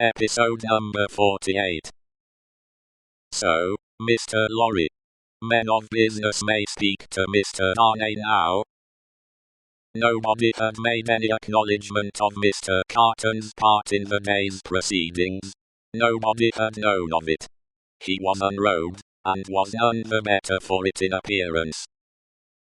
Episode number 48. So, Mr. Lorry. Men of business may speak to Mr. Darnay now. Nobody had made any acknowledgement of Mr. Carton's part in the day's proceedings. Nobody had known of it. He was unrobed, and was none the better for it in appearance.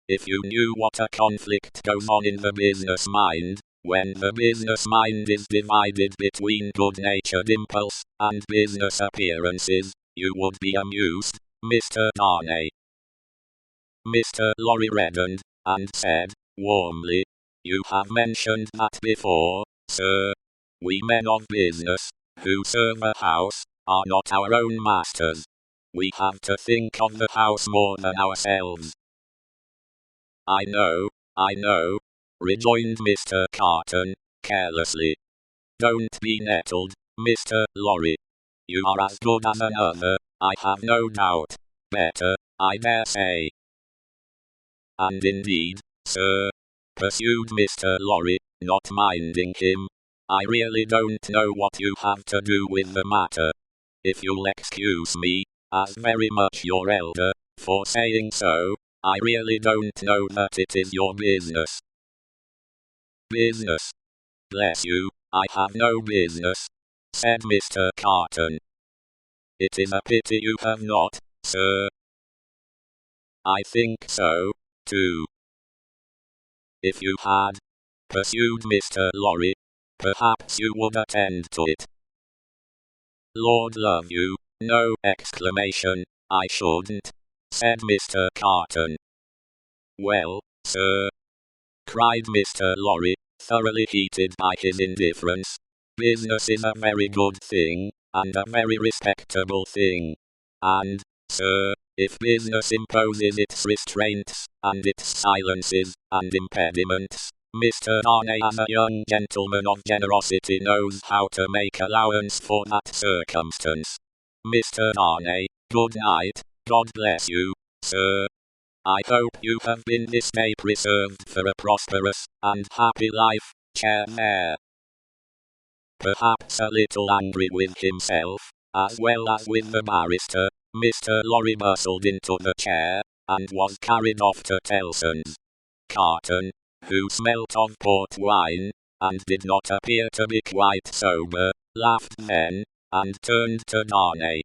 If you knew what a conflict goes on in the business mind, when the business mind is divided between good-natured impulse and business appearances, you would be amused, Mr. Darnay. Mr. Lorry reddened, and said, warmly, "You have mentioned that before, sir. We men of business, who serve a house, are not our own masters. We have to think of the house more than ourselves." I know, rejoined Mr. Carton, carelessly. "Don't be nettled, Mr. Lorry. You are as good as another, I have no doubt. Better, I dare say." "And indeed, sir," pursued Mr. Lorry, not minding him, "I really don't know what you have to do with the matter. If you'll excuse me, as very much your elder, for saying so, I really don't know that it is your business." "Business? Bless you, I have no business," said Mr. Carton. "It is a pity you have not, sir." "I think so, too." "If you had," pursued Mr. Lorry, "perhaps you would attend to it." "Lord love you, no exclamation, I shouldn't," said Mr. Carton. "Well, sir," cried Mr. Lorry, thoroughly heated by his indifference, "business is a very good thing, and a very respectable thing. And, sir, if business imposes its restraints, and its silences, and impediments, Mr. Darnay as a young gentleman of generosity knows how to make allowance for that circumstance. Mr. Darnay, good night, God bless you, sir. I hope you have been this day preserved for a prosperous and happy life, chair there." Perhaps a little angry with himself, as well as with the barrister, Mr. Lorry bustled into the chair, and was carried off to Tellson's. Carton, who smelt of port wine, and did not appear to be quite sober, laughed then, and turned to Darnay.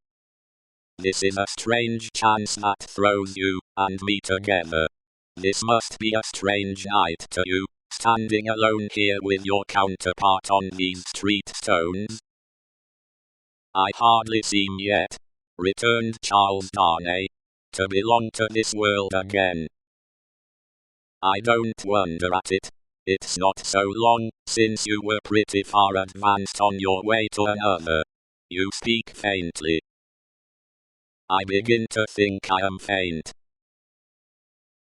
"This is a strange chance that throws you and me together. This must be a strange night to you, standing alone here with your counterpart on these street stones." "I hardly seem yet," returned Charles Darnay, "to belong to this world again." "I don't wonder at it. It's not so long since you were pretty far advanced on your way to another. You speak faintly." "I begin to think I am faint."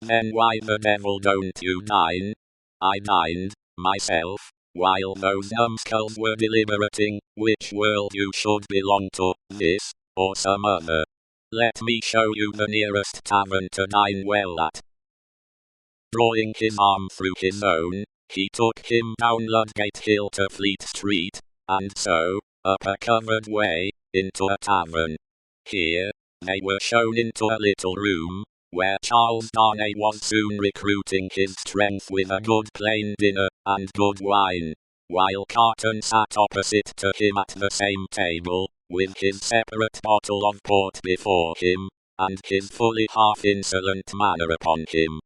"Then why the devil don't you dine? I dined, myself, while those numbskulls were deliberating which world you should belong to, this, or some other. Let me show you the nearest tavern to dine well at." Drawing his arm through his own, he took him down Ludgate Hill to Fleet Street, and so, up a covered way, into a tavern. Here, they were shown into a little room, where Charles Darnay was soon recruiting his strength with a good plain dinner, and good wine, while Carton sat opposite to him at the same table, with his separate bottle of port before him, and his fully half-insolent manner upon him.